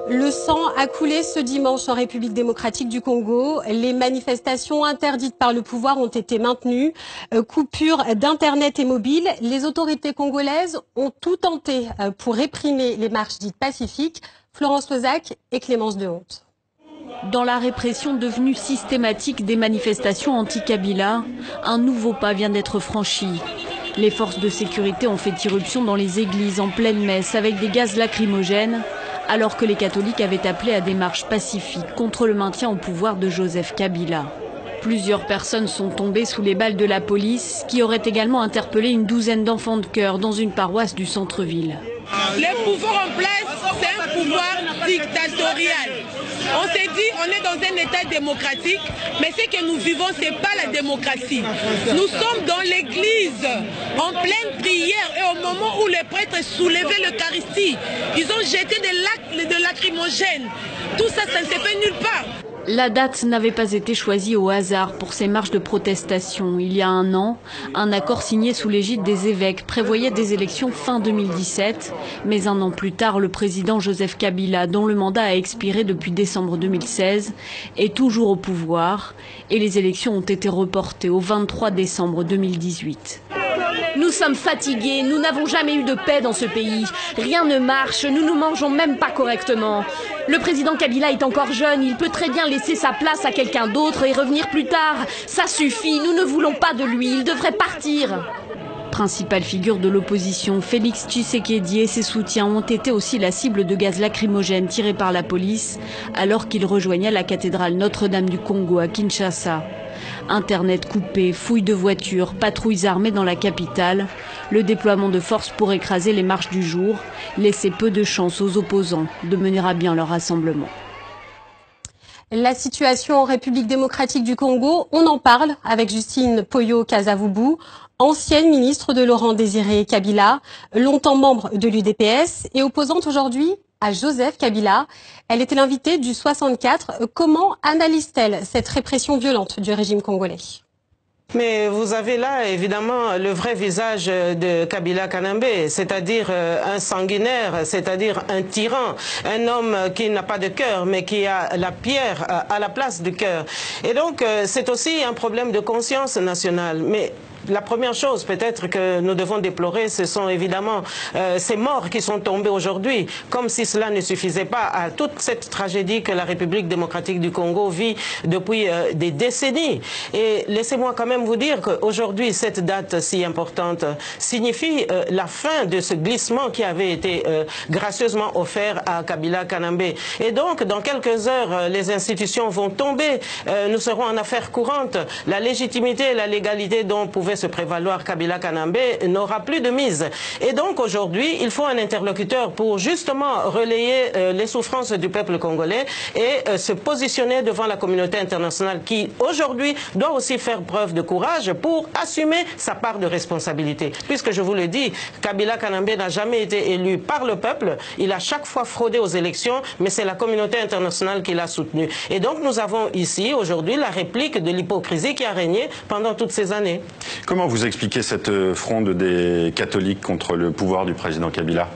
Le sang a coulé ce dimanche en République démocratique du Congo. Les manifestations interdites par le pouvoir ont été maintenues. Coupure d'internet et mobile. Les autorités congolaises ont tout tenté pour réprimer les marches dites pacifiques. Florence Lozac et Clémence Dehonte. Dans la répression devenue systématique des manifestations anti-Kabila, un nouveau pas vient d'être franchi. Les forces de sécurité ont fait irruption dans les églises en pleine messe avec des gaz lacrymogènes, alors que les catholiques avaient appelé à des marches pacifiques contre le maintien au pouvoir de Joseph Kabila. Plusieurs personnes sont tombées sous les balles de la police, qui aurait également interpellé une douzaine d'enfants de chœur dans une paroisse du centre-ville. Le pouvoir en place, c'est un pouvoir dictatorial. On s'est dit, on est dans un état démocratique, mais ce que nous vivons, ce n'est pas la démocratie. Nous sommes dans l'église, en pleine prière, et au moment où les prêtres soulevaient l'Eucharistie, ils ont jeté des lacrymogènes. Tout ça, ça ne s'est fait nulle part. La date n'avait pas été choisie au hasard pour ces marches de protestation. Il y a un an, un accord signé sous l'égide des évêques prévoyait des élections fin 2017. Mais un an plus tard, le président Joseph Kabila, dont le mandat a expiré depuis décembre 2016, est toujours au pouvoir. Et les élections ont été reportées au 23 décembre 2018. Nous sommes fatigués, nous n'avons jamais eu de paix dans ce pays. Rien ne marche, nous ne mangeons même pas correctement. Le président Kabila est encore jeune, il peut très bien laisser sa place à quelqu'un d'autre et revenir plus tard. Ça suffit, nous ne voulons pas de lui, il devrait partir. Principale figure de l'opposition, Félix Tshisekedi et ses soutiens ont été aussi la cible de gaz lacrymogène tirés par la police alors qu'il rejoignait la cathédrale Notre-Dame du Congo à Kinshasa. Internet coupé, fouilles de voitures, patrouilles armées dans la capitale, le déploiement de forces pour écraser les marches du jour laissait peu de chance aux opposants de mener à bien leur rassemblement. La situation en République démocratique du Congo, on en parle avec Justine Poyo-Kasavubu, ancienne ministre de Laurent Désiré Kabila, longtemps membre de l'UDPS et opposante aujourd'hui à Joseph Kabila. Elle était l'invitée du 64. Comment analyse-t-elle cette répression violente du régime congolais ? Mais vous avez là, évidemment, le vrai visage de Kabila Kanambe, c'est-à-dire un sanguinaire, c'est-à-dire un tyran, un homme qui n'a pas de cœur, mais qui a la pierre à la place du cœur. Et donc, c'est aussi un problème de conscience nationale. Mais la première chose peut-être que nous devons déplorer, ce sont évidemment ces morts qui sont tombés aujourd'hui, comme si cela ne suffisait pas à toute cette tragédie que la République démocratique du Congo vit depuis des décennies. Et laissez-moi quand même vous dire qu'aujourd'hui, cette date si importante signifie la fin de ce glissement qui avait été gracieusement offert à Kabila Kanambe. Et donc, dans quelques heures, les institutions vont tomber, nous serons en affaires courantes. La légitimité et la légalité dont pouvait se prévaloir Kabila Kanambe n'aura plus de mise. Et donc aujourd'hui, il faut un interlocuteur pour justement relayer les souffrances du peuple congolais et se positionner devant la communauté internationale qui aujourd'hui doit aussi faire preuve de courage pour assumer sa part de responsabilité. Puisque je vous le dis, Kabila Kanambe n'a jamais été élu par le peuple, il a chaque fois fraudé aux élections, mais c'est la communauté internationale qui l'a soutenu. Et donc nous avons ici aujourd'hui la réplique de l'hypocrisie qui a régné pendant toutes ces années. Comment vous expliquez cette fronde des catholiques contre le pouvoir du président Kabila ?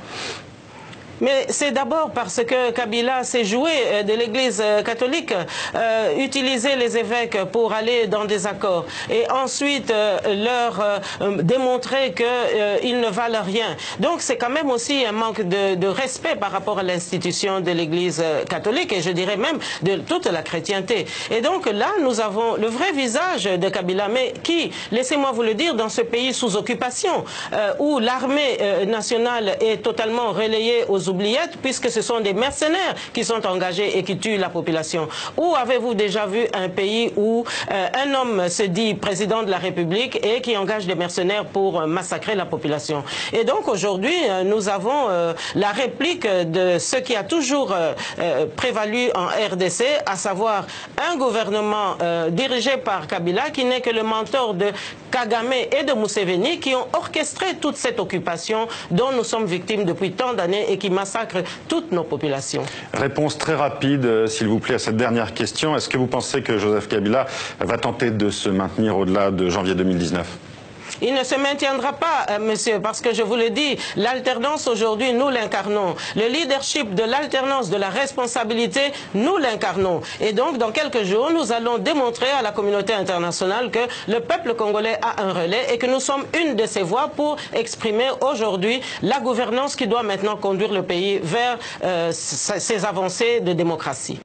Mais c'est d'abord parce que Kabila s'est joué de l'Église catholique, utiliser les évêques pour aller dans des accords et ensuite leur démontrer qu'ils ne valent rien. Donc c'est quand même aussi un manque de respect par rapport à l'institution de l'Église catholique et je dirais même de toute la chrétienté. Et donc là, nous avons le vrai visage de Kabila, mais qui, laissez-moi vous le dire, dans ce pays sous occupation, où l'armée nationale est totalement relayée aux oubliettes, puisque ce sont des mercenaires qui sont engagés et qui tuent la population. Où avez-vous déjà vu un pays où un homme se dit président de la République et qui engage des mercenaires pour massacrer la population? Et donc aujourd'hui, nous avons la réplique de ce qui a toujours prévalu en RDC, à savoir un gouvernement dirigé par Kabila qui n'est que le mentor de Kagame et de Museveni qui ont orchestré toute cette occupation dont nous sommes victimes depuis tant d'années et qui massacre toutes nos populations. Réponse très rapide, s'il vous plaît, à cette dernière question. Est-ce que vous pensez que Joseph Kabila va tenter de se maintenir au-delà de janvier 2019 ? il ne se maintiendra pas, monsieur, parce que je vous le dis, l'alternance aujourd'hui, nous l'incarnons. Le leadership de l'alternance, de la responsabilité, nous l'incarnons. Et donc, dans quelques jours, nous allons démontrer à la communauté internationale que le peuple congolais a un relais et que nous sommes une de ces voix pour exprimer aujourd'hui la gouvernance qui doit maintenant conduire le pays vers ses avancées de démocratie.